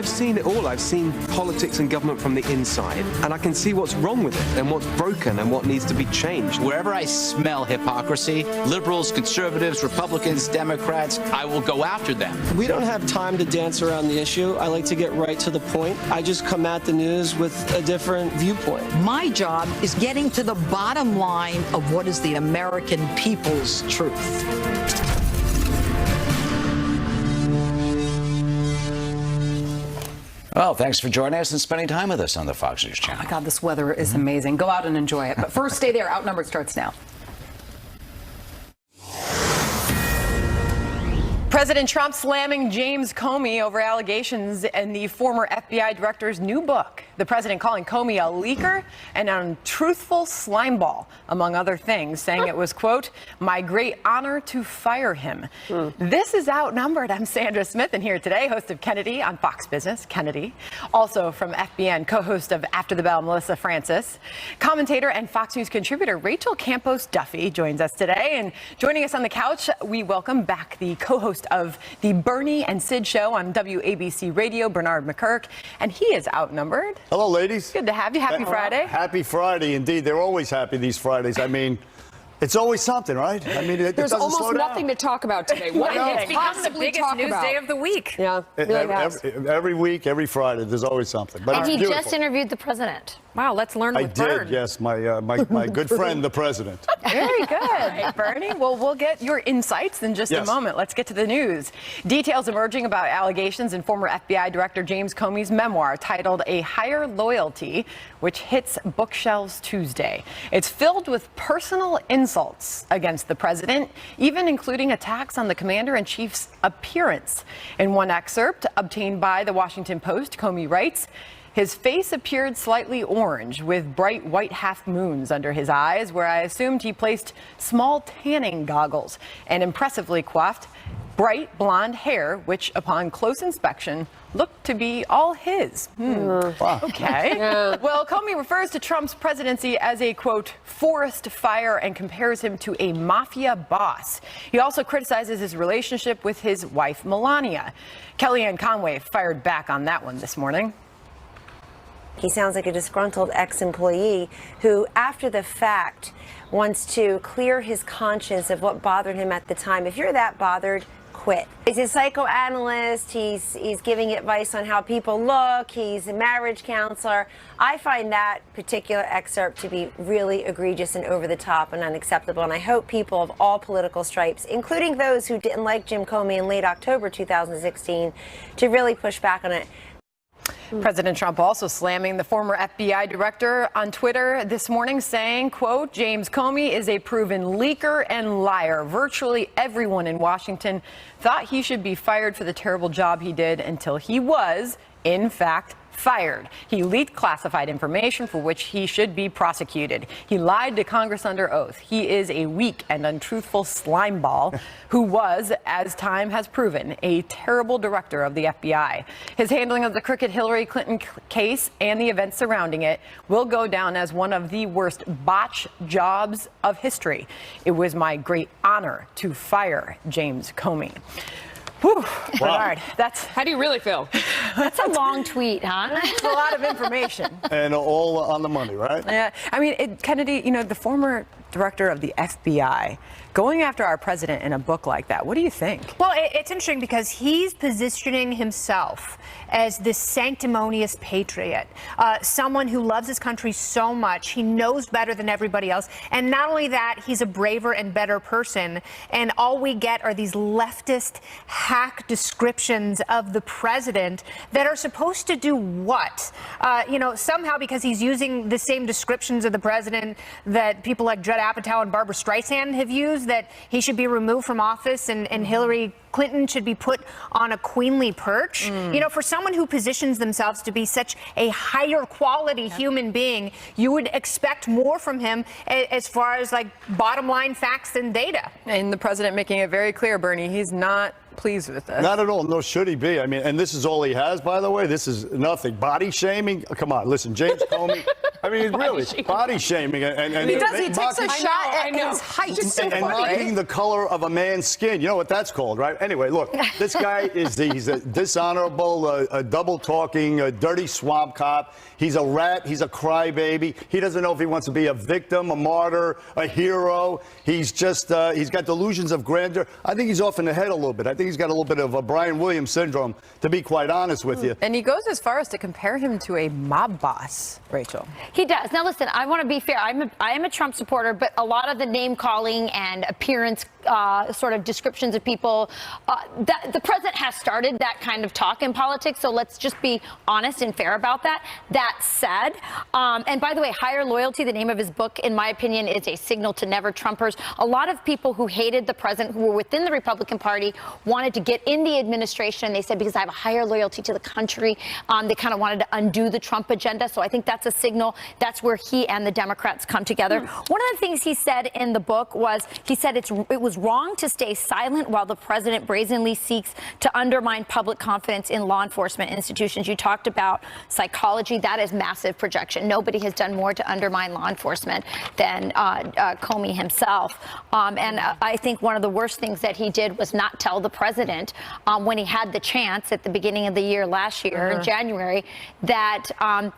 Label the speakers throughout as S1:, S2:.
S1: I've seen it all. I've seen politics and government from the inside, and I can see what's wrong with it and what's broken and what needs to be changed.
S2: Wherever I smell hypocrisy, liberals, conservatives, Republicans, Democrats, I will go after them.
S3: We don't have time to dance around the issue. I like to get right to the point. I just come at the news with a different viewpoint.
S4: My job is getting to the bottom line of what is the American people's truth.
S5: Well, thanks for joining us and spending time with us on the Fox News Channel.
S6: Oh my God, this weather is amazing. Go out and enjoy it. But first, stay there. Outnumbered starts now. President Trump slamming James Comey over allegations in the former FBI director's new book. The president calling Comey a leaker and an untruthful slimeball, among other things, saying it was, quote, my great honor to fire him. This is Outnumbered. I'm Sandra Smith, and here today, host of Kennedy on Fox Business, Kennedy. Also from FBN, co-host of After the Bell, Melissa Francis. Commentator and Fox News contributor Rachel Campos Duffy joins us today. And joining us on the couch, we welcome back the co-host of the Bernie and Sid show on WABC Radio, Bernard McCurk, and he is outnumbered.
S7: Hello, ladies.
S6: Good to have you. Happy Friday.
S7: Happy Friday, indeed. They're always happy these Fridays. I mean, it's always something, right? I mean, it
S8: There's
S7: doesn't
S8: almost
S7: slow down.
S8: nothing to talk about today. What can
S6: It's
S8: you
S6: become the
S8: possibly
S6: biggest
S8: talk
S6: news
S8: about?
S6: day of the week.
S8: Yeah, really has.
S7: Every week, every Friday, there's always something. But
S9: And
S7: it's
S9: he
S7: beautiful.
S9: just interviewed the president.
S8: Wow, let's learn
S7: I
S8: with
S7: did,
S8: Bern.
S7: yes, my good friend, the president.
S6: Very good, Bernie. Well, we'll get your insights in just a moment. Let's get to the news. Details emerging about allegations in former FBI Director James Comey's memoir titled A Higher Loyalty, which hits bookshelves Tuesday. It's filled with personal insults against the president, even including attacks on the commander-in-chief's appearance. In one excerpt obtained by the Washington Post, Comey writes, his face appeared slightly orange with bright white half moons under his eyes, where I assumed he placed small tanning goggles, and impressively coiffed bright blonde hair, which upon close inspection looked to be all his.
S7: Wow.
S6: Okay. Well, Comey refers to Trump's presidency as a, quote, forest fire and compares him to a mafia boss. He also criticizes his relationship with his wife, Melania. Kellyanne Conway fired back on that one this morning.
S10: He sounds like a disgruntled ex-employee who, after the fact, wants to clear his conscience of what bothered him at the time. If you're that bothered, quit. He's a psychoanalyst. He's giving advice on how people look. He's a marriage counselor. I find that particular excerpt to be really egregious and over the top and unacceptable. And I hope people of all political stripes, including those who didn't like Jim Comey in late October 2016, to really push back on it.
S6: President Trump also slamming the former FBI director on Twitter this morning, saying, quote, James Comey is a proven leaker and liar. Virtually everyone in Washington thought he should be fired for the terrible job he did until he was, in fact, fired. He leaked classified information for which he should be prosecuted. He lied to Congress under oath. He is a weak and untruthful slimeball who was, as time has proven, a terrible director of the FBI. His handling of the crooked Hillary Clinton case and the events surrounding it will go down as one of the worst botch jobs of history. It was my great honor to fire James Comey. Whew, Bernard, that's...
S8: How do you really feel?
S9: That's a long tweet, huh?
S6: It's a lot of information.
S7: And all on the money, right?
S6: Yeah, I mean, Kennedy, you know, the former director of the FBI, going after our president in a book like that, what do you think?
S11: Well, it's interesting because he's positioning himself as this sanctimonious patriot, someone who loves his country so much. He knows better than everybody else. And not only that, he's a braver and better person. And all we get are these leftist hack descriptions of the president that are supposed to do what? You know, somehow because he's using the same descriptions of the president that people like Judd Apatow and Barbara Streisand have used, that he should be removed from office and Hillary Clinton should be put on a queenly perch. You know, for someone who positions themselves to be such a higher quality human being, you would expect more from him as far as like bottom line facts and data.
S6: And the president making it very clear, Bernie, he's not pleased with this.
S7: Not at all. No, should he be? I mean, and this is all he has, by the way. This is nothing. Body shaming. Come on, listen, James Comey. I mean, really, body shaming and
S6: He does. He takes a
S7: mocking-
S6: shot at his height.
S7: and mocking the color of a man's skin. You know what that's called, right? Anyway, look, this guy he's a dishonorable, a double-talking, a dirty swamp cop. He's a rat. He's a crybaby. He doesn't know if he wants to be a victim, a martyr, a hero. He's just, he's got delusions of grandeur. I think he's off in the head a little bit. I think he's got a little bit of a Brian Williams syndrome, to be quite honest with you.
S6: And he goes as far as to compare him to a mob boss, Rachel.
S9: He does. Now, listen, I want to be fair. I am a Trump supporter, but a lot of the name calling and appearance sort of descriptions of people, the president has started that kind of talk in politics. So let's just be honest and fair about that. That said, and by the way, Higher Loyalty, the name of his book, in my opinion, is a signal to never Trumpers. A lot of people who hated the president, who were within the Republican Party, wanted to get in the administration. They said, because I have a higher loyalty to the country, they kind of wanted to undo the Trump agenda. So I think that's a signal. That's where he and the Democrats come together. One of the things he said in the book was, he said it was wrong to stay silent while the president brazenly seeks to undermine public confidence in law enforcement institutions. You talked about psychology. That is massive projection. Nobody has done more to undermine law enforcement than Comey himself. And I think one of the worst things that he did was not tell the president when he had the chance at the beginning of the year last year in January that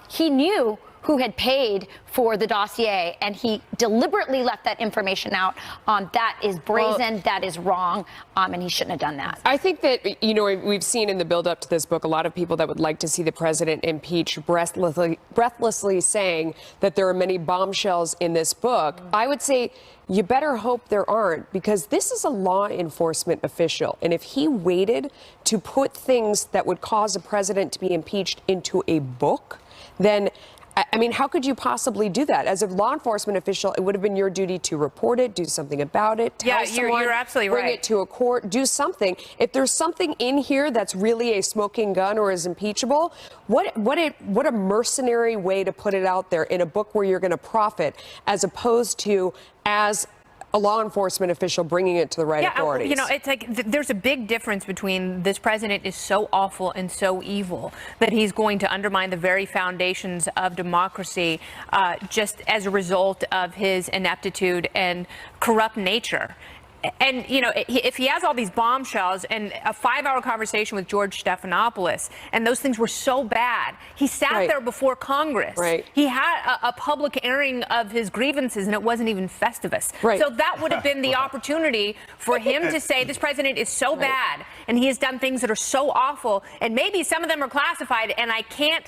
S9: he knew who had paid for the dossier, and he deliberately left that information out. That is brazen, that is wrong, and he shouldn't have done that.
S8: I think that, you know, we've seen in the build-up to this book a lot of people that would like to see the president impeached breathlessly saying that there are many bombshells in this book. I would say you better hope there aren't, because this is a law enforcement official. And if he waited to put things that would cause a president to be impeached into a book, then I mean, how could you possibly do that? As a law enforcement official, it would have been your duty to report it, do something about it, tell someone,
S11: you're absolutely right.
S8: bring it to a court, do something. If there's something in here that's really a smoking gun or is impeachable, what a mercenary way to put it out there in a book where you're going to profit, as opposed to as a law enforcement official bringing it to the right authorities.
S11: You know, it's like there's a big difference between this president is so awful and so evil that he's going to undermine the very foundations of democracy just as a result of his ineptitude and corrupt nature. And, you know, if he has all these bombshells and a 5-hour conversation with George Stephanopoulos, and those things were so bad, he sat there before Congress. He had a public airing of his grievances, and it wasn't even Festivus. So that would have been the opportunity for him to say, this president is so bad, and he has done things that are so awful, and maybe some of them are classified, and I can't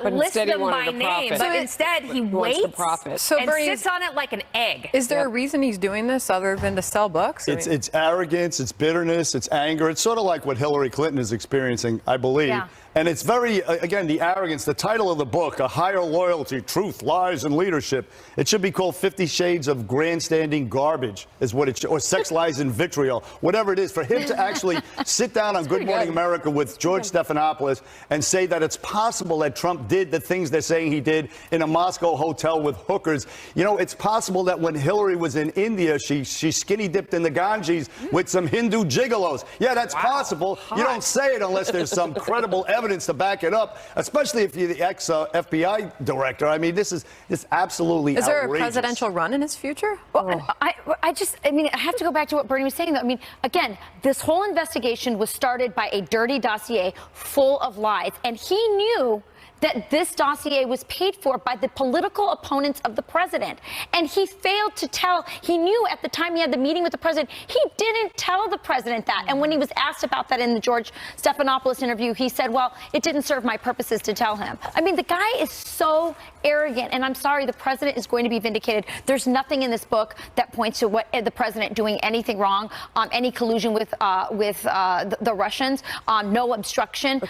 S11: list them by name, but instead he waits and sits on it like an egg.
S6: Is there a reason he's doing this other than to sell books?
S7: It's arrogance, it's bitterness, it's anger. It's sort of like what Hillary Clinton is experiencing, I believe. And it's very, again, the arrogance. The title of the book, A Higher Loyalty, Truth, Lies, and Leadership. It should be called 50 Shades of Grandstanding Garbage, is what it should, or Sex, Lies, and Vitriol, whatever it is. For him to actually sit down on Good Morning America with George Stephanopoulos and say that it's possible that Trump did the things they're saying he did in a Moscow hotel with hookers. You know, it's possible that when Hillary was in India, she skinny dipped in the Ganges with some Hindu gigolos. Yeah, that's possible. You don't say it unless there's some credible evidence to back it up, especially if you're the ex-FBI director. I mean, this is absolutely outrageous.
S6: Is there a presidential run in his future?
S9: Well, I mean, I have to go back to what Bernie was saying, though. I mean, again, this whole investigation was started by a dirty dossier full of lies, and he knew that this dossier was paid for by the political opponents of the president. And he failed to tell, he knew at the time he had the meeting with the president, he didn't tell the president that. And when he was asked about that in the George Stephanopoulos interview, he said, well, it didn't serve my purposes to tell him. I mean, the guy is so arrogant, and I'm sorry, the president is going to be vindicated. There's nothing in this book that points to what the president doing anything wrong, any collusion with the Russians, no obstruction.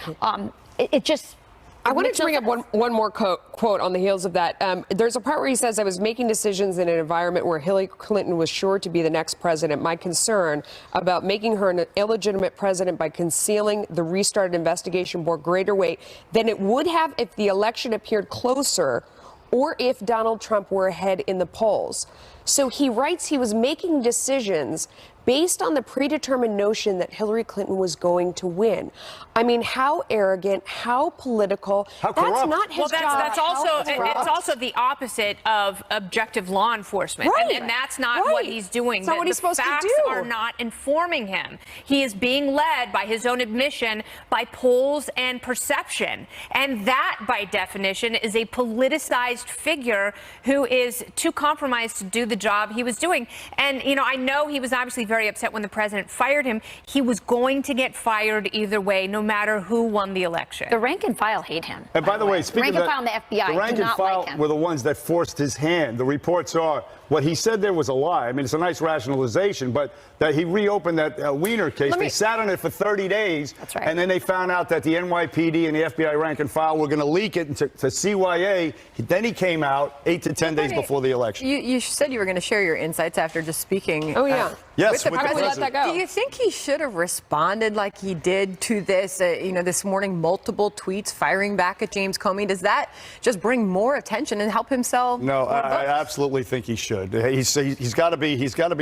S9: It just...
S8: I wanted to bring up one more quote on the heels of that. There's a part where he says, I was making decisions in an environment where Hillary Clinton was sure to be the next president. My concern about making her an illegitimate president by concealing the restarted investigation bore greater weight than it would have if the election appeared closer or if Donald Trump were ahead in the polls. So he writes he was making decisions based on the predetermined notion that Hillary Clinton was going to win. I mean, how arrogant, how political.
S7: How
S8: that's
S7: corrupt.
S8: not his
S11: Well,
S8: job.
S11: that's also it's also the opposite of objective law enforcement,
S8: Right.
S11: and that's not what he's doing.
S8: It's not what he's supposed to do.
S11: The facts are not informing him. He is being led, by his own admission, by polls and perception, and that, by definition, is a politicized figure who is too compromised to do the job he was doing. And I know he was obviously very upset when the president fired him. He was going to get fired either way, no matter who won the election.
S9: The rank and file hate him.
S7: And by the way, speaking
S9: rank
S7: of
S9: and
S7: that,
S9: file and the FBI
S7: the rank
S9: do
S7: and
S9: not
S7: file
S9: like him.
S7: were the ones that forced his hand. The reports are what he said there was a lie. I mean, it's a nice rationalization, but that he reopened that Wiener case. They sat on it for 30 days.
S9: That's right.
S7: And then they found out that the NYPD and the FBI rank and file were going to leak it to CYA. Then he came out 8 to 10 days before the election.
S6: You said you were going to share your insights after just speaking.
S8: Oh, yeah.
S7: Yes,
S6: with the
S7: with the
S6: president.
S8: let that go.
S6: Do you think he should have responded like he did to this, this morning, multiple tweets firing back at James Comey? Does that just bring more attention and help him sell?
S7: No, I absolutely think he should. He's got to be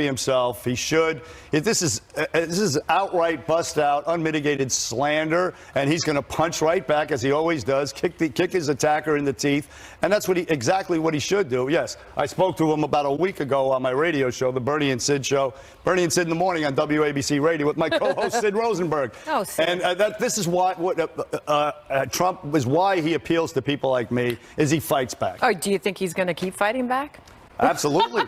S7: himself. He should. This is outright bust out, unmitigated slander, and he's going to punch right back as he always does, kick his attacker in the teeth, and that's exactly what he should do. Yes, I spoke to him about a week ago on my radio show, the Bernie and Sid show. Bernie and Sid in the morning on WABC Radio with my co-host Sid Rosenberg.
S6: Oh, Sid.
S7: And this is why Trump is why he appeals to people like me, is he fights back.
S6: Oh, do you think he's going to keep fighting back?
S7: Absolutely.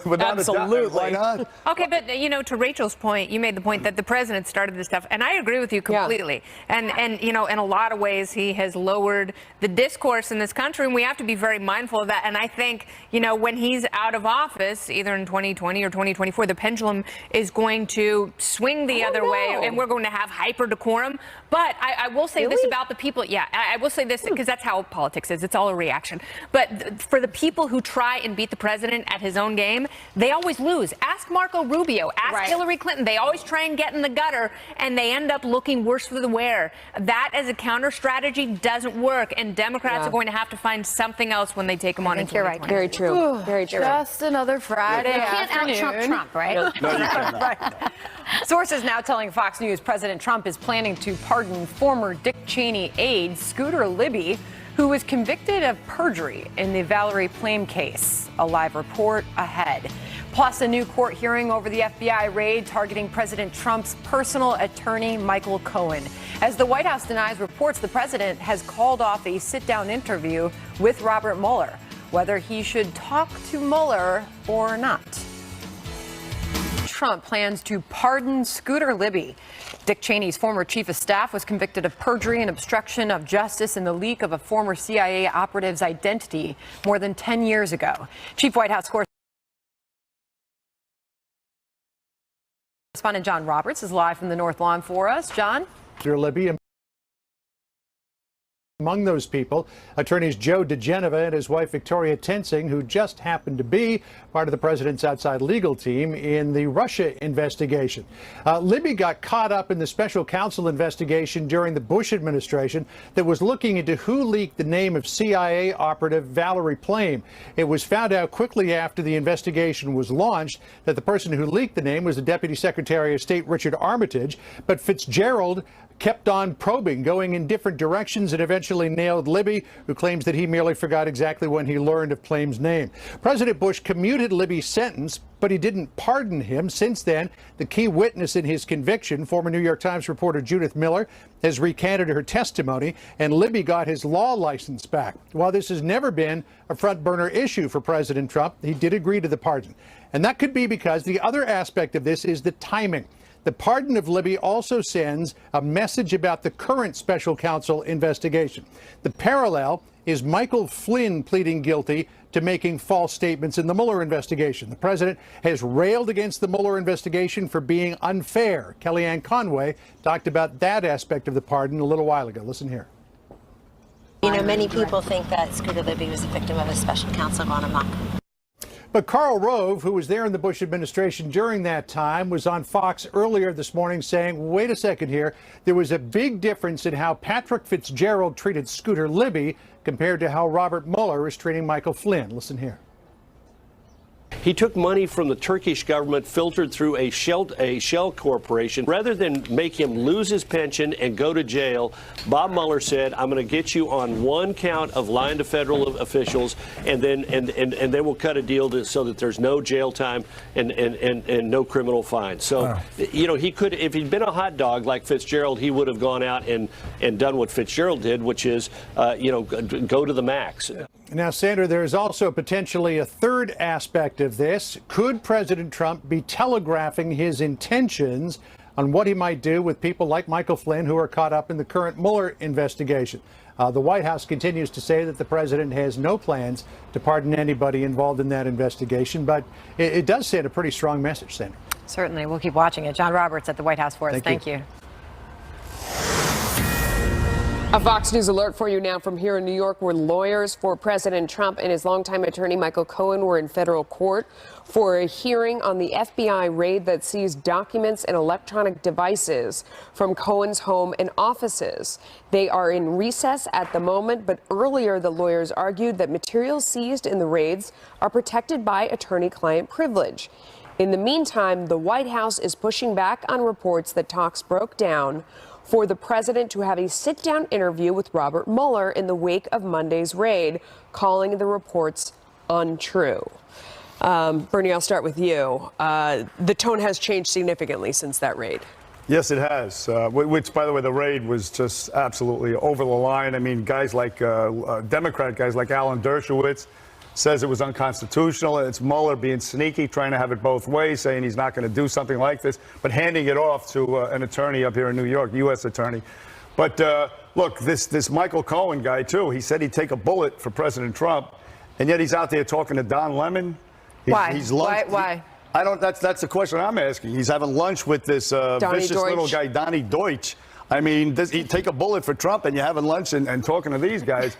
S7: Without
S6: Absolutely.
S7: a doubt. Why not?
S11: Okay, but to Rachel's point, you made the point that the president started this stuff, and I agree with you completely. Yeah. And in a lot of ways, he has lowered the discourse in this country, and we have to be very mindful of that. And I think when he's out of office, either in 2020 or 2024, the pendulum is going to swing the other way, and we're going to have hyper decorum. But I will say this about the people. Yeah, I will say this because that's how politics is. It's all a reaction. But for the people who try and beat the president at his own game, they always lose. Ask Marco Rubio. Ask Hillary Clinton. They always try and get in the gutter, and they end up looking worse for the wear. That, as a counter strategy, doesn't work, and Democrats are going to have to find something else when they take them on in 2020.
S8: Very true. Very true.
S6: Just another Friday afternoon.
S9: You can't out Trump, right?
S7: No, you cannot.
S6: Right. Sources now telling Fox News President Trump is planning to pardon former Dick Cheney aide Scooter Libby, who was convicted of perjury in the Valerie Plame case. A live report ahead. Plus, a new court hearing over the FBI raid targeting President Trump's personal attorney, Michael Cohen. As the White House denies reports, the president has called off a sit-down interview with Robert Mueller, whether he should talk to Mueller or not. Trump plans to pardon Scooter Libby. Dick Cheney's former chief of staff was convicted of perjury and obstruction of justice in the leak of a former CIA operative's identity more than 10 years ago. Chief White House correspondent John Roberts is live from the North Lawn for us. John?
S12: Scooter Libby. Among those people, attorneys Joe DeGeneva and his wife Victoria Tensing, who just happened to be part of the president's outside legal team in the Russia investigation. Libby got caught up in the special counsel investigation during the Bush administration that was looking into who leaked the name of CIA operative Valerie Plame. It was found out quickly after the investigation was launched that the person who leaked the name was the Deputy Secretary of State Richard Armitage, but Fitzgerald kept on probing, going in different directions, and eventually nailed Libby, who claims that he merely forgot exactly when he learned of Plame's name. President Bush commuted Libby's sentence, but he didn't pardon him. Since then, the key witness in his conviction, former New York Times reporter Judith Miller, has recanted her testimony, and Libby got his law license back. While this has never been a front burner issue for President Trump, he did agree to the pardon. And that could be because the other aspect of this is the timing. The pardon of Libby also sends a message about the current special counsel investigation. The parallel is Michael Flynn pleading guilty to making false statements in the Mueller investigation. The president has railed against the Mueller investigation for being unfair. Kellyanne Conway talked about that aspect of the pardon a little while ago. Listen here.
S10: Many people think that Scooter Libby was a victim of a special counsel gone amok.
S12: But Karl Rove, who was there in the Bush administration during that time, was on Fox earlier this morning saying, wait a second here, there was a big difference in how Patrick Fitzgerald treated Scooter Libby compared to how Robert Mueller is treating Michael Flynn. Listen here.
S13: He took money from the Turkish government filtered through a shell corporation. Rather than make him lose his pension and go to jail, Bob Mueller said, I'm going to get you on one count of lying to federal officials, and then we'll cut a deal so that there's no jail time and no criminal fine. So, you know, he could, if he'd been a hot dog like Fitzgerald, he would have gone out and done what Fitzgerald did, which is, you know, go to the max.
S12: Now, Sandra, there is also potentially a third aspect of this. Could President Trump be telegraphing his intentions on what he might do with people like Michael Flynn, who are caught up in the current Mueller investigation? The White House continues to say that the president has no plans to pardon anybody involved in that investigation, but it does send a pretty strong message, Sandra.
S6: Certainly. We'll keep watching it. John Roberts at the White House for us. Thank you.
S8: A Fox News alert for you now from here in New York, where lawyers for President Trump and his longtime attorney Michael Cohen were in federal court for a hearing on the FBI raid that seized documents and electronic devices from Cohen's home and offices. They are in recess at the moment, but earlier the lawyers argued that materials seized in the raids are protected by attorney-client privilege. In the meantime, the White House is pushing back on reports that talks broke down for the president to have a sit-down interview with Robert Mueller in the wake of Monday's raid, calling the reports untrue. Bernie, I'll start with you. The tone has changed significantly since that raid.
S7: Yes, it has, which, by the way, the raid was just absolutely over the line. I mean, guys like Democrat guys like Alan Dershowitz says it was unconstitutional. It's Mueller being sneaky, trying to have it both ways, saying he's not going to do something like this, but handing it off to an attorney up here in New York, U.S. attorney. But look, this Michael Cohen guy, too, he said he'd take a bullet for President Trump, and yet he's out there talking to Don Lemon.
S6: Why?
S7: I don't. That's the question I'm asking. He's having lunch with this vicious little guy, Donnie Deutsch. I mean, does he take a bullet for Trump and you're having lunch and talking to these guys?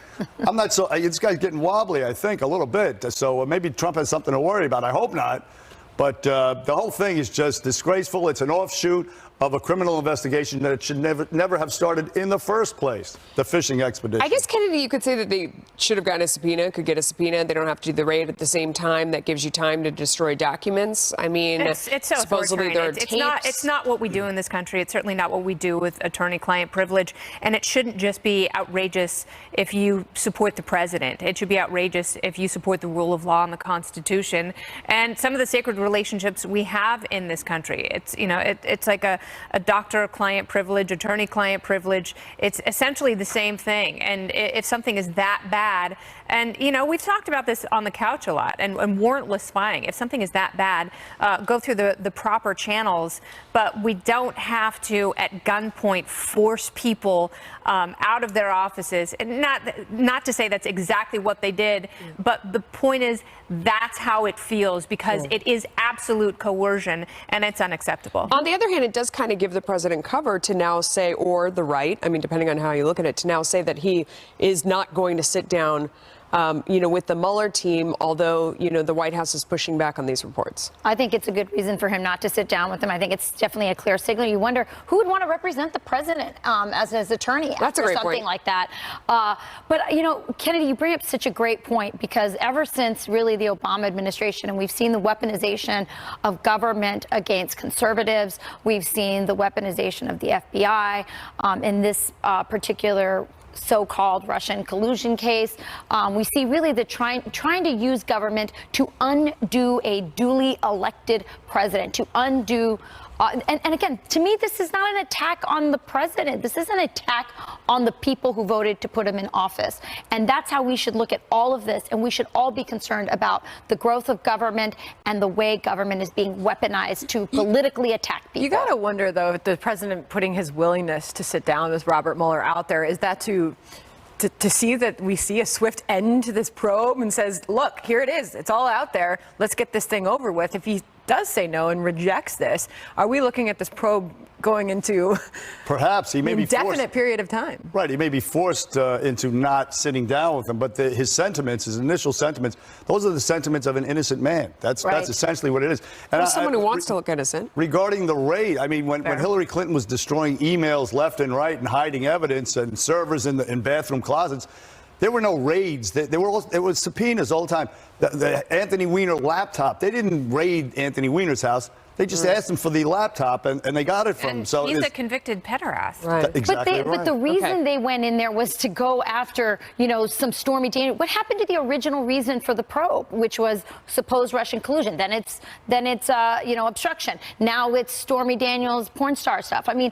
S7: I'm not so. This guy's getting wobbly, I think, a little bit. So maybe Trump has something to worry about. I hope not. But the whole thing is just disgraceful. It's an offshoot of a criminal investigation that should never have started in the first place, the fishing expedition.
S8: I guess, Kennedy, you could say that they should have gotten a subpoena, could get a subpoena. They don't have to do the raid at the same time. That gives you time to destroy documents. I mean,
S11: it's so
S8: supposedly there are
S11: tapes.
S8: tapes.
S11: It's not what we do in this country. It's certainly not what we do with attorney-client privilege. And it shouldn't just be outrageous if you support the president. It should be outrageous if you support the rule of law and the Constitution and some of the sacred relationships we have in this country. It's, you know, it's like a doctor-client privilege, attorney-client privilege. It's essentially the same thing. And if something is that bad, and, you know, we've talked about this on the couch a lot, and warrantless spying. If something is that bad, go through the proper channels, but we don't have to, at gunpoint, force people out of their offices. And not to say that's exactly what they did, but the point is that's how it feels, because it is absolute coercion, and it's unacceptable.
S8: On the other hand, it does kind of give the president cover to now say, or the right, I mean, depending on how you look at it, to now say that he is not going to sit down you know, with the Mueller team, although, you know, the White House is pushing back on these reports.
S9: I think it's a good reason for him not to sit down with them. I think it's definitely a clear signal. You wonder who would want to represent the president as his attorney after something like that. But, you know, Kennedy, you bring up such a great point, because ever since really the Obama administration, and we've seen the weaponization of government against conservatives, we've seen the weaponization of the FBI in this particular so-called Russian collusion case. We see really the trying to use government to undo a duly elected president, to undo and again, to me, this is not an attack on the president. This is an attack on the people who voted to put him in office. And that's how we should look at all of this. And we should all be concerned about the growth of government and the way government is being weaponized to politically attack people.
S6: You got to wonder, though, if the president putting his willingness to sit down with Robert Mueller out there, is that to see that we see a swift end to this probe and says, look, here it is. It's all out there. Let's get this thing over with. If he does say no and rejects this, are we looking at this probe going into
S7: perhaps he may
S6: an indefinite period of time?
S7: Right. He may be forced into not sitting down with him. But his sentiments, his initial sentiments, those are the sentiments of an innocent man. That's essentially what it is.
S8: And someone who wants to look innocent.
S7: Regarding the raid, I mean, when Hillary Clinton was destroying emails left and right and hiding evidence and servers in bathroom closets, There were no raids. There was subpoenas all the time. The Anthony Weiner laptop, they didn't raid Anthony Weiner's house. They just asked him for the laptop, and they got it from him. So
S11: he's a convicted pederast.
S9: Right.
S7: Exactly
S9: But the reason they went in there was to go after, some Stormy Daniels. What happened to the original reason for the probe, which was supposed Russian collusion? Then it's obstruction. Now it's Stormy Daniels porn star stuff. I mean,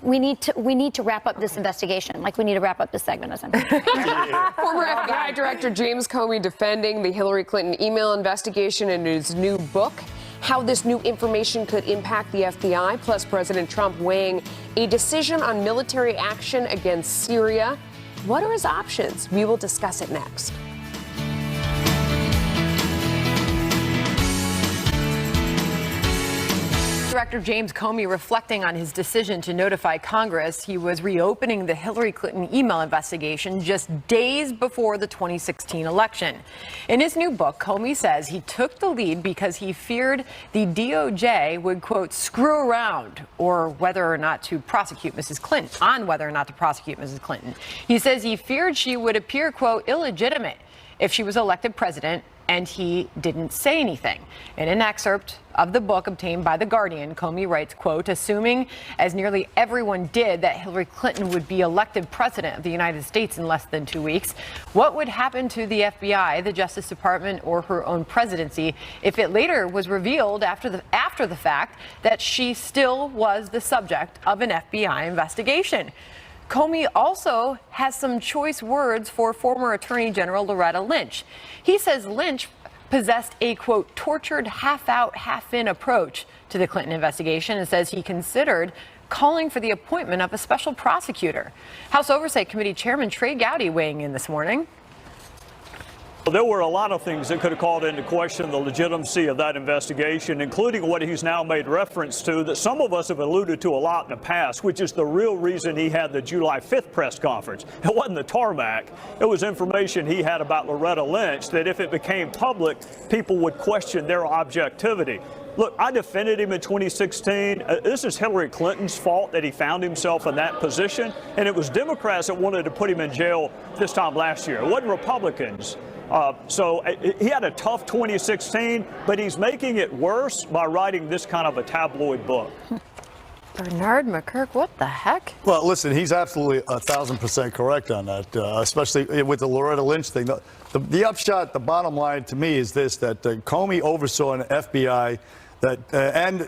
S9: we need to wrap up this investigation. Like we need to wrap up this segment or something.
S8: Former FBI Director James Comey defending the Hillary Clinton email investigation in his new book. How this new information could impact the FBI, plus President Trump weighing a decision on military action against Syria. What are his options? We will discuss it next.
S6: Director James Comey reflecting on his decision to notify Congress he was reopening the Hillary Clinton email investigation just days before the 2016 election. In his new book, Comey says he took the lead because he feared the DOJ would, quote, screw around or whether or not to prosecute Mrs. Clinton, on whether or not to prosecute Mrs. Clinton. He says he feared she would appear, quote, illegitimate if she was elected president, and he didn't say anything. In an excerpt of the book obtained by The Guardian, Comey writes, quote, assuming, as nearly everyone did, that Hillary Clinton would be elected president of the United States in less than 2 weeks, what would happen to the FBI, the Justice Department, or her own presidency if it later was revealed after the fact that she still was the subject of an FBI investigation? Comey also has some choice words for former Attorney General Loretta Lynch. He says Lynch possessed a, quote, tortured half-out, half-in approach to the Clinton investigation and says he considered calling for the appointment of a special prosecutor. House Oversight Committee Chairman Trey Gowdy weighing in this morning.
S14: There were a lot of things that could have called into question the legitimacy of that investigation, including what he's now made reference to that some of us have alluded to a lot in the past, which is the real reason he had the July 5th press conference. It wasn't the tarmac. It was information he had about Loretta Lynch that if it became public, people would question their objectivity. Look, I defended him in 2016. This is Hillary Clinton's fault that he found himself in that position, and it was Democrats that wanted to put him in jail this time last year. It wasn't Republicans. So he had a tough 2016, but he's making it worse by writing this kind of a tabloid book.
S6: Bernard McCurk, what the heck?
S7: Well, listen, he's absolutely 1,000% correct on that, especially with the Loretta Lynch thing. The upshot, the bottom line to me is this, that Comey oversaw an FBI that, and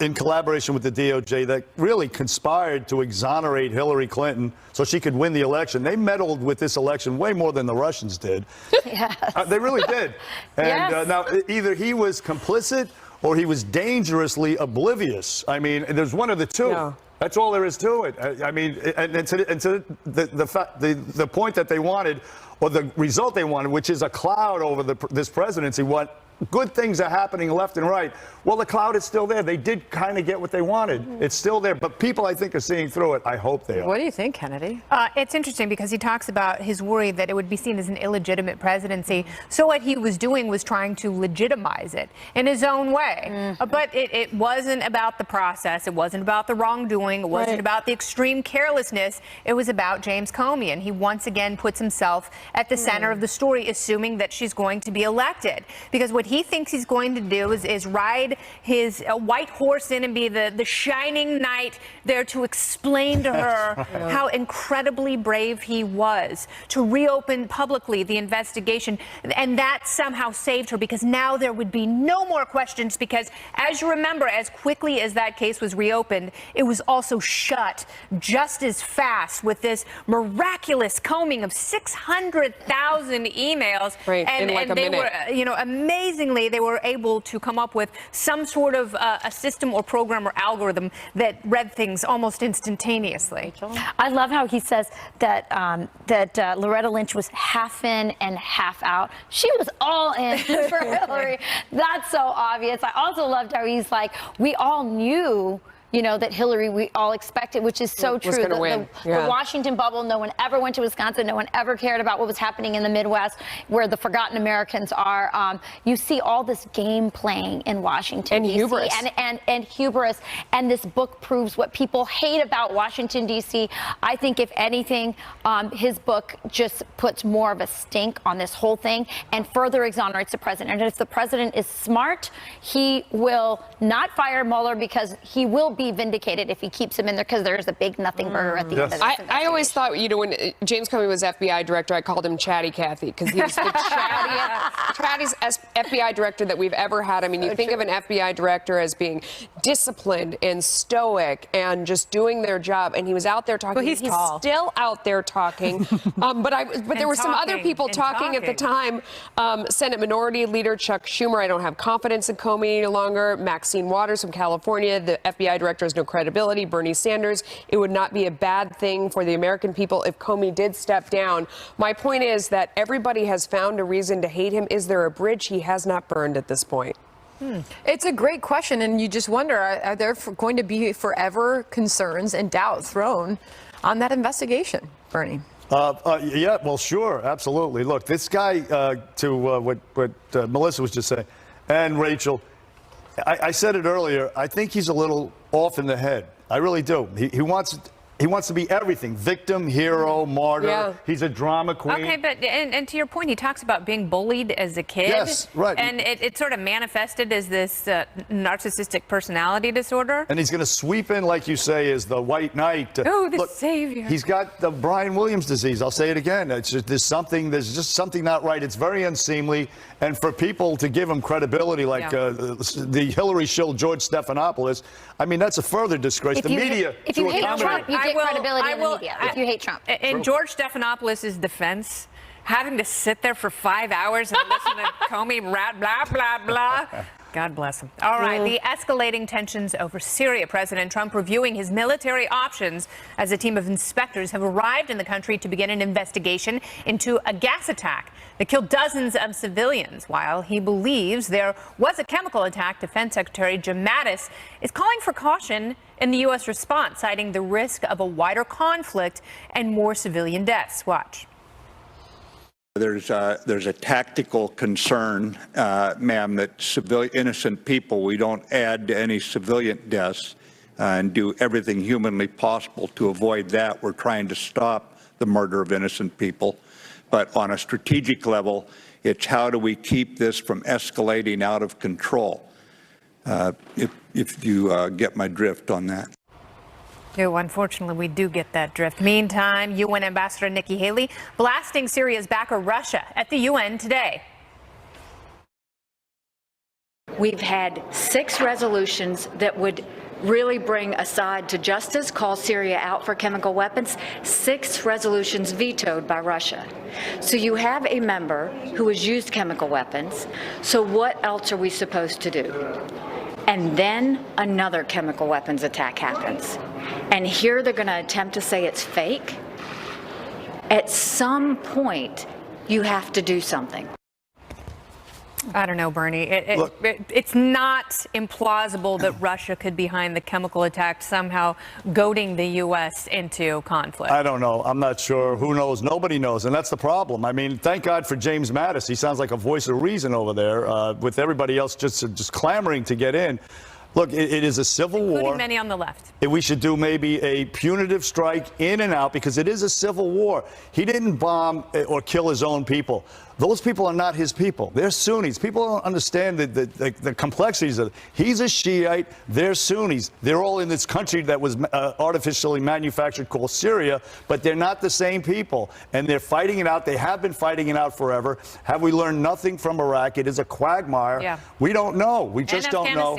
S7: in collaboration with the DOJ, that really conspired to exonerate Hillary Clinton so she could win the election. They meddled with this election way more than the Russians did.
S9: Yes.
S7: They really did. And
S9: Yes.
S7: Now, either he was complicit or he was dangerously oblivious. I mean, there's one of the two. Yeah. That's all there is to it. I mean, and to the point that they wanted, or the result they wanted, which is a cloud over this presidency, what good things are happening left and right. Well, the cloud is still there. They did kind of get what they wanted. It's still there, but people, I think, are seeing through it. I hope they are.
S6: What do you think, Kennedy?
S11: It's interesting because he talks about his worry that it would be seen as an illegitimate presidency. So what he was doing was trying to legitimize it in his own way. But it wasn't about the process. It wasn't about the wrongdoing. It wasn't about the extreme carelessness. It was about James Comey. And he once again puts himself at the center of the story, assuming that she's going to be elected. Because what he thinks he's going to do is ride his white horse in and be the shining knight there to explain to her how incredibly brave he was to reopen publicly the investigation. And that somehow saved her, because now there would be no more questions, because as you remember, as quickly as that case was reopened, it was also shut just as fast with this miraculous combing of 600,000 emails.
S8: In like a
S11: they
S8: minute.
S11: were, amazingly, they were able to come up with some sort of a system or program or algorithm that read things almost instantaneously.
S9: I love how he says that Loretta Lynch was half in and half out. She was all in for Hillary. That's so obvious. I also loved how he's like, we all knew that Hillary, we all expected, which is so true. The Washington bubble, no one ever went to Wisconsin. No one ever cared about what was happening in the Midwest, where the forgotten Americans are. You see all this game playing in Washington,
S8: and hubris.
S9: And hubris. And this book proves what people hate about Washington, D.C. I think, if anything, his book just puts more of a stink on this whole thing and further exonerates the president. And if the president is smart, he will not fire Mueller, because he will be vindicated if he keeps him in there, because there's a big nothing burger at the end of this.
S8: I always thought, when James Comey was FBI director, I called him Chatty Cathy, because he was the chattiest FBI director that we've ever had. I mean, you think of an FBI director as being disciplined and stoic and just doing their job, and he was out there talking.
S6: Well, he's tall.
S8: Still out there talking. But there were some other people talking at the time. Senate Minority Leader Chuck Schumer, I don't have confidence in Comey any longer. Maxine Waters from California, the FBI director has no credibility. Bernie Sanders, it would not be a bad thing for the American people if Comey did step down. My point is that everybody has found a reason to hate him. Is there a bridge he has not burned at this point?
S6: It's a great question, and you just wonder, are there going to be forever concerns and doubt thrown on that investigation, Bernie?
S7: Yeah, well, sure, absolutely. Look, this guy, to what Melissa was just saying, and Rachel, I said it earlier, I think he's a little off in the head. I really do. He wants to be everything: victim, hero, martyr.
S8: Yeah.
S7: He's a drama queen.
S15: Okay, but and to your point, he talks about being bullied as a kid.
S7: Yes, right.
S15: And it sort of manifested as this narcissistic personality disorder.
S7: And he's going to sweep in, like you say, as the white knight.
S15: Oh, the savior.
S7: He's got the Brian Williams disease. I'll say it again. It's just, there's just something not right. It's very unseemly. And for people to give him credibility, like the Hillary shill George Stephanopoulos, I mean, that's a further disgrace. The media.
S9: If you hate Trump, you get credibility in the media. If you hate Trump.
S15: In George Stephanopoulos' defense, having to sit there for 5 hours and listen to Comey blah, blah, blah. God bless him. All right, the escalating tensions over Syria. President Trump reviewing his military options as a team of inspectors have arrived in the country to begin an investigation into a gas attack that killed dozens of civilians. While he believes there was a chemical attack, Defense Secretary Jim Mattis is calling for caution in the U.S. response, citing the risk of a wider conflict and more civilian deaths. Watch.
S16: There's a tactical concern, ma'am, that innocent people, we don't add to any civilian deaths and do everything humanly possible to avoid that. We're trying to stop the murder of innocent people. But on a strategic level, it's how do we keep this from escalating out of control, if you get my drift on that.
S15: Unfortunately, we do get that drift. Meantime, UN Ambassador Nikki Haley blasting Syria's backer Russia at the UN today.
S4: We've had 6 resolutions that would really bring Assad to justice, call Syria out for chemical weapons. 6 resolutions vetoed by Russia. So you have a member who has used chemical weapons. So what else are we supposed to do? And then another chemical weapons attack happens. And here they're going to attempt to say it's fake. At some point, you have to do something.
S15: I don't know, Bernie. It's not implausible that Russia could be behind the chemical attack, somehow goading the U.S. into conflict.
S7: I don't know. I'm not sure. Who knows? Nobody knows. And that's the problem. I mean, thank God for James Mattis. He sounds like a voice of reason over there, with everybody else just clamoring to get in. Look, it is a civil war.
S15: Including many on the left.
S7: We should do maybe a punitive strike in and out, because it is a civil war. He didn't bomb or kill his own people. Those people are not his people. They're Sunnis. People don't understand the complexities of it. He's a Shiite. They're Sunnis. They're all in this country that was artificially manufactured called Syria, but they're not the same people. And they're fighting it out. They have been fighting it out forever. Have we learned nothing from Iraq? It is a quagmire.
S15: Yeah.
S7: We don't know. We just don't know.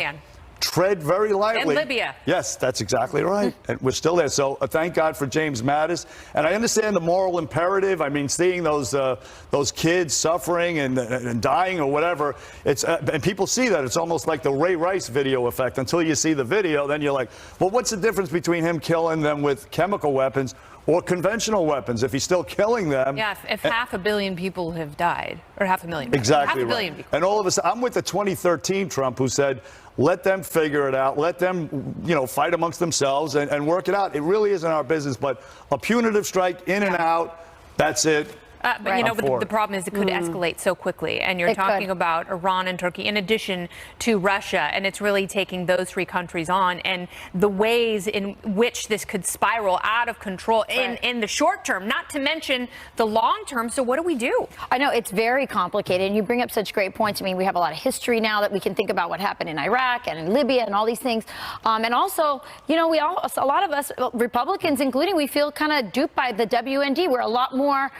S7: Tread very lightly.
S15: And Libya.
S7: Yes, that's exactly right. And we're still there. So thank God for James Mattis. And I understand the moral imperative. I mean, seeing those kids suffering and dying or whatever, and people see that. It's almost like the Ray Rice video effect. Until you see the video, then you're like, well, what's the difference between him killing them with chemical weapons or conventional weapons if he's still killing them.
S15: Yeah, if 500 million people have died, or 500,000.
S7: Exactly
S15: 500 million
S7: right.
S15: people.
S7: And all of us, I'm with the 2013 Trump who said, let them figure it out. Let them, fight amongst themselves and work it out. It really isn't our business, but a punitive strike in and out, that's it.
S15: But the problem is it could escalate so quickly. And you're talking about Iran and Turkey in addition to Russia. And it's really taking those three countries on and the ways in which this could spiral out of control in the short term, not to mention the long term. So what do we do?
S9: I know it's very complicated. And you bring up such great points. I mean, we have a lot of history now that we can think about what happened in Iraq and in Libya and all these things. And also, a lot of us Republicans, including, we feel kind of duped by the WND. We're a lot more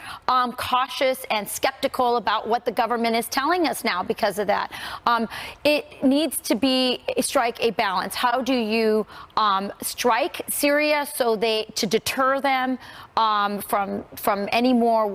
S9: cautious and skeptical about what the government is telling us now because of that. It needs to strike a balance. How do you strike Syria to deter them from any more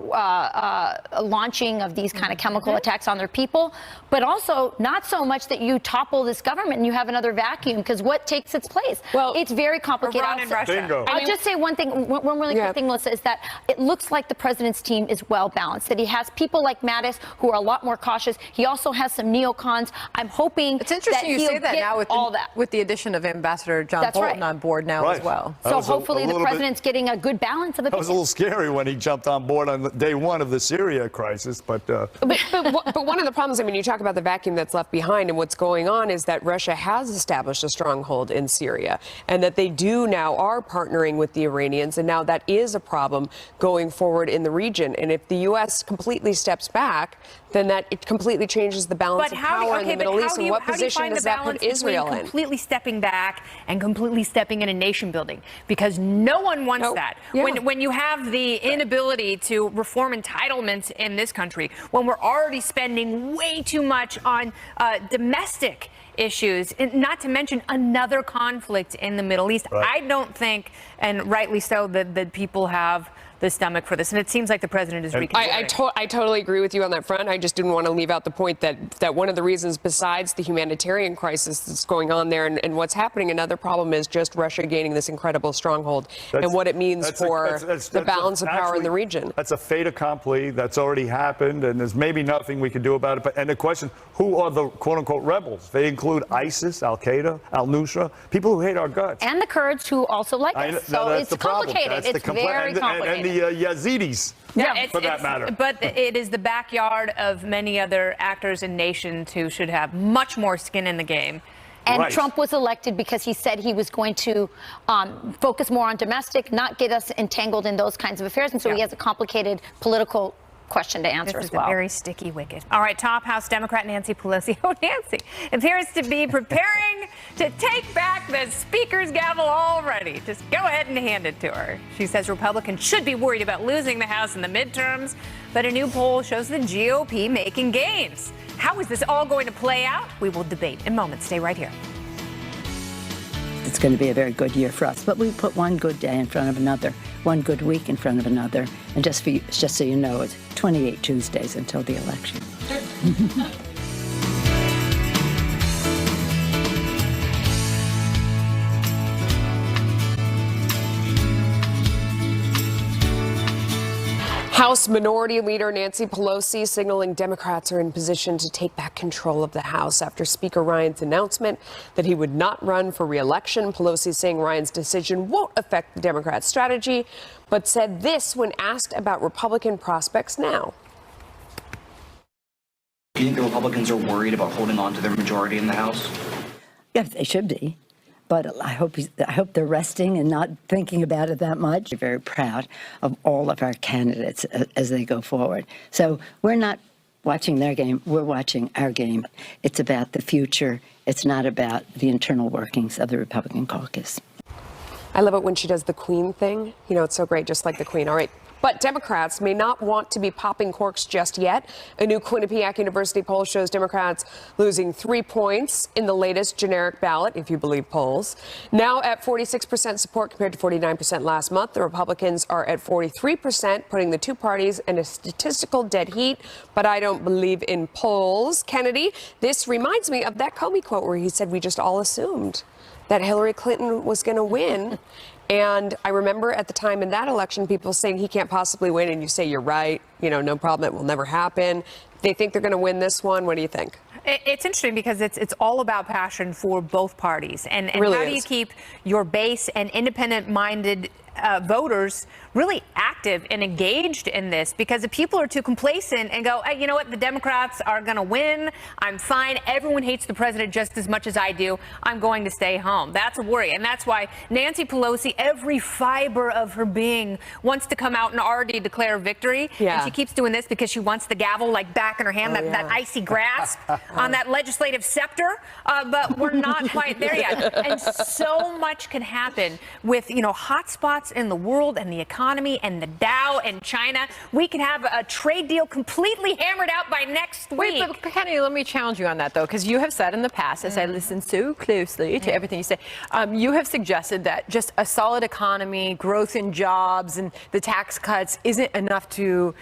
S9: launching of these kind of chemical attacks on their people, but also not so much that you topple this government and you have another vacuum, because what takes its place? Well, it's very complicated.
S15: Iran and Russia.
S7: Bingo.
S9: I'll just say one thing, one really quick thing, Melissa, is that it looks like the president's team is well balanced, that he has people like Mattis who are a lot more cautious. He also has some neocons. I'm hoping
S6: it's interesting you say that now with the addition of Ambassador John Bolton on board now as well.
S9: So hopefully the president's getting a good balance of opinion.
S7: That was a little scary when he jumped on board on day one of the Syria crisis, but
S8: one of the problems, I mean, you talk about the vacuum that's left behind, and what's going on is that Russia has established a stronghold in Syria, and that they are partnering with the Iranians, and now that is a problem going forward in the region. And if the U.S. completely steps back, then it completely changes the balance of power in the Middle East. And what position does that put Israel in?
S15: Completely stepping back and completely stepping in a nation building, because no one wants that. When you have the inability to reform entitlements in this country, when we're already spending way too much on domestic issues, not to mention another conflict in the Middle East. I don't think, and rightly so, that people have the stomach for this, and it seems like the president is reconsidering.
S8: I totally agree with you on that front. I just didn't want to leave out the point that one of the reasons, besides the humanitarian crisis that's going on there and what's happening, another problem is just Russia gaining this incredible stronghold and what it means for the balance of power in the region.
S7: That's a fait accompli. That's already happened, and there's maybe nothing we can do about it. And the question, who are the quote-unquote rebels? They include ISIS, Al-Qaeda, al-Nusra, people who hate our guts.
S9: And the Kurds, who also like us. So it's complicated. It's very complicated.
S7: And the Yazidis, for that matter.
S15: But it is the backyard of many other actors and nations who should have much more skin in the game.
S9: And Trump was elected because he said he was going to focus more on domestic, not get us entangled in those kinds of affairs. And so he has a complicated political question to answer as well.
S15: This is a very sticky wicket. All right, top House Democrat Nancy Pelosi, Nancy, appears to be preparing to take back the Speaker's gavel already. Just go ahead and hand it to her. She says Republicans should be worried about losing the House in the midterms, but a new poll shows the GOP making gains. How is this all going to play out? We will debate in moments. Stay right here.
S17: It's going to be a very good year for us, but we put one good day in front of another, one good week in front of another, and just so you know, it's 28 Tuesdays until the election.
S8: House Minority Leader Nancy Pelosi signaling Democrats are in position to take back control of the House after Speaker Ryan's announcement that he would not run for re-election. Pelosi saying Ryan's decision won't affect the Democrat strategy, but said this when asked about Republican prospects now.
S18: Do you think the Republicans are worried about holding on to their majority in the House?
S17: Yes, they should be. But I hope they're resting and not thinking about it that much. We're very proud of all of our candidates as they go forward. So we're not watching their game. We're watching our game. It's about the future. It's not about the internal workings of the Republican caucus.
S8: I love it when she does the Queen thing. You know, it's so great, just like the Queen. All right. But Democrats may not want to be popping corks just yet. A new Quinnipiac University poll shows Democrats losing 3 points in the latest generic ballot, if you believe polls. Now at 46% support compared to 49% last month. The Republicans are at 43%, putting the two parties in a statistical dead heat. But I don't believe in polls. Kennedy, this reminds me of that Comey quote where he said we just all assumed that Hillary Clinton was going to win. And I remember at the time in that election, people saying he can't possibly win. And you say, you're right. You know, no problem. It will never happen. They think they're going to win this one. What do you think?
S11: It's interesting because it's all about passion for both parties. And
S8: really
S11: how do you keep your base and independent-minded voters really active and engaged in this? Because if people are too complacent and go, hey, you know what, the Democrats are going to win, I'm fine, everyone hates the president just as much as I do, I'm going to stay home. That's a worry. And that's why Nancy Pelosi, every fiber of her being, wants to come out and already declare victory.
S8: Yeah.
S11: And she keeps doing this because she wants the gavel like back in her hand, that icy grasp on that legislative scepter. But we're not quite there yet. And so much can happen with, you know, hot spots in the world and the economy and the Dow and China. We could have a trade deal completely hammered out by next week.
S6: Wait, but Kennedy, let me challenge you on that, though, because you have said in the past, as I listen so closely to everything you say, you have suggested that just a solid economy, growth in jobs, and the tax cuts isn't enough to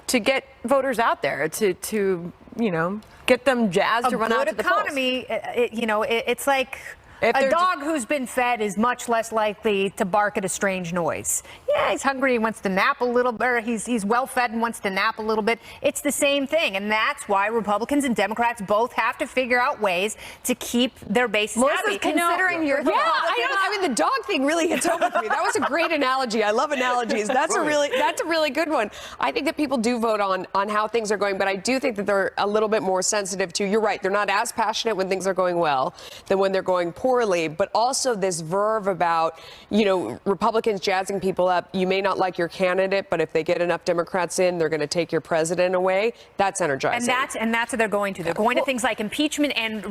S6: get voters out there, to you know, get them jazzed to run out to the polls.
S11: A good economy, you know, it's like a dog who's been fed is much less likely to bark at a strange noise. Yeah, he's hungry, he wants to nap a little bit, or he's well fed and wants to nap a little bit. It's the same thing, and that's why Republicans and Democrats both have to figure out ways to keep their bases happy.
S6: Considering your
S8: I mean, the dog thing really hits home with me. That was a great analogy. I love analogies. That's a really good one. I think that people do vote on how things are going, but I do think that they're a little bit more sensitive to, you're right, they're not as passionate when things are going well than when they're going poorly, but also this verve about, you know, Republicans jazzing people up. You may not like your candidate, but if they get enough Democrats in, they're going to take your president away. That's energizing.
S11: And that's what they're going to. They're going to things like impeachment, and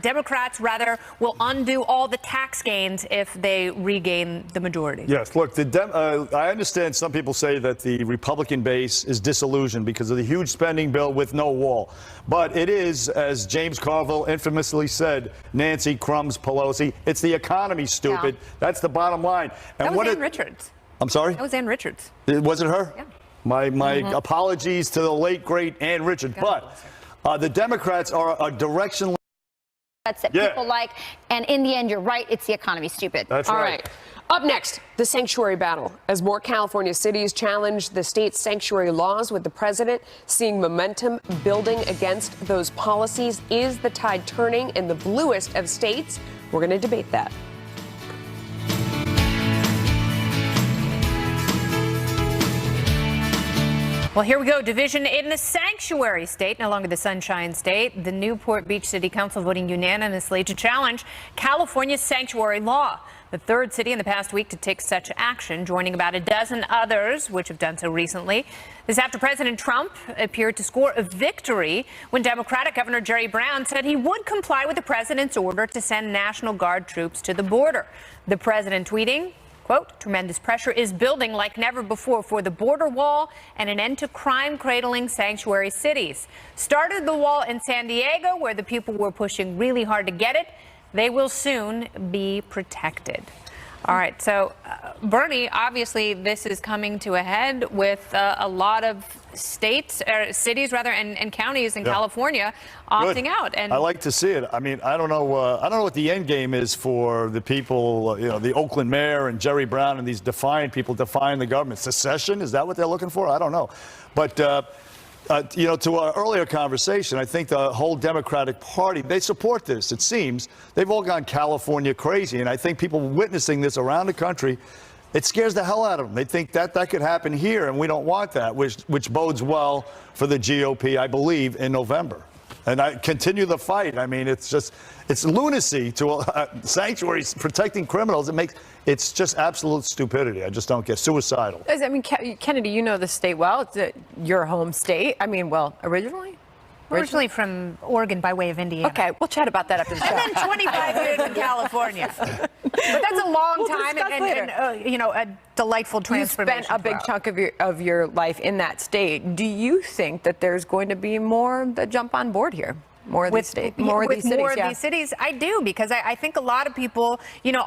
S11: Democrats rather will undo all the tax gains if they regain the majority.
S7: Yes, look, I understand some people say that the Republican base is disillusioned because of the huge spending bill with no wall. But it is, as James Carville infamously said, Nancy Crumbs Pelosi, it's the economy, stupid. Yeah. That's the bottom line. And
S11: that was Ann Richards.
S7: I'm sorry?
S11: That was Ann Richards.
S7: Was it her?
S11: Yeah.
S7: My apologies to the late, great Ann Richards. But the Democrats are a directionless.
S9: That's that people like. And in the end, you're right, it's the economy, stupid.
S7: That's
S8: All
S7: right.
S8: right. Up next, the sanctuary battle. As more California cities challenge the state's sanctuary laws, with the president seeing momentum building against those policies. Is the tide turning in the bluest of states? We're going to debate that.
S11: Well, here we go. Division in the sanctuary state, no longer the Sunshine State. The Newport Beach City Council voting unanimously to challenge California's sanctuary law. The third city in the past week to take such action, joining about a dozen others, which have done so recently. This after President Trump appeared to score a victory when Democratic Governor Jerry Brown said he would comply with the president's order to send National Guard troops to the border. The president tweeting, quote, tremendous pressure is building like never before for the border wall and an end to crime cradling sanctuary cities. Started the wall in San Diego, where the people were pushing really hard to get it. They will soon be protected. All right. So, Bernie, obviously, this is coming to a head with a lot of states, or cities rather, and counties in California opting out. And
S7: I like to see it. I mean, I don't know what the end game is for the people, you know, the Oakland mayor and Jerry Brown and these defiant people defying the government. Secession, is that what they're looking for? I don't know. But you know, to our earlier conversation, I think the whole Democratic Party, they support this, it seems. They've all gone California crazy, and I think people witnessing this around the country, it scares the hell out of them. They think that could happen here, and we don't want that, which bodes well for the GOP, I believe, in November. And I continue the fight. I mean, it's lunacy to sanctuaries protecting criminals. It's just absolute stupidity. I just don't get suicidal.
S6: I mean, Kennedy, you know the state well. It's your home state. I mean, well, originally
S11: from Oregon by way of Indiana.
S6: Okay, we'll chat about that after the show.
S11: And then 25 years in California. But that's a long time and you know, a delightful transformation.
S6: You spent a big chunk of your life in that state. Do you think that there's going to be more that jump on board here? More of these states, more of these cities.
S11: More of these cities, I do, because I think a lot of people, you know,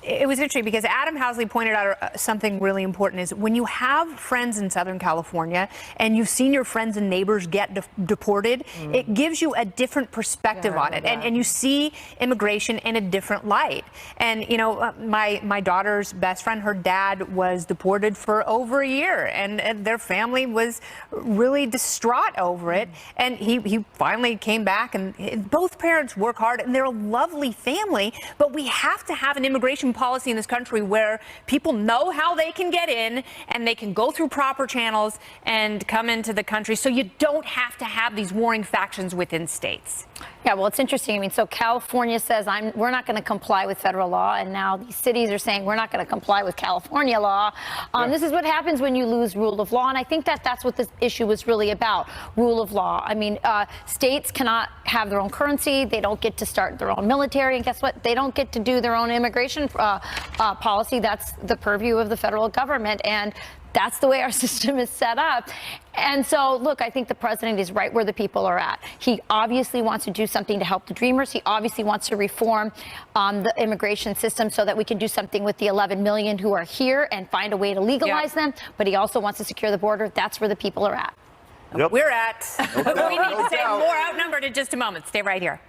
S11: it was interesting because Adam Housley pointed out something really important is when you have friends in Southern California and you've seen your friends and neighbors get deported, it gives you a different perspective on it. And you see immigration in a different light. And, you know, my daughter's best friend, her dad was deported for over a year and their family was really distraught over it. And he finally came back, and both parents work hard and they're a lovely family. But we have to have an immigration policy in this country where people know how they can get in and they can go through proper channels and come into the country, so you don't have to have these warring factions within states.
S9: Yeah, well, it's interesting. I mean, so California says we're not going to comply with federal law, and now these cities are saying we're not going to comply with California law. This is what happens when you lose rule of law, and I think that's what this issue was really about, rule of law. I mean, states cannot have their own currency. They don't get to start their own military, and guess what? They don't get to do their own immigration policy. That's the purview of the federal government, and that's the way our system is set up. And so, look, I think the president is right where the people are at. He obviously wants to do something to help the Dreamers. He obviously wants to reform the immigration system so that we can do something with the 11 million who are here and find a way to legalize them. But he also wants to secure the border. That's where the people are at.
S11: We're at. We need to say more Outnumbered in just a moment. Stay right here.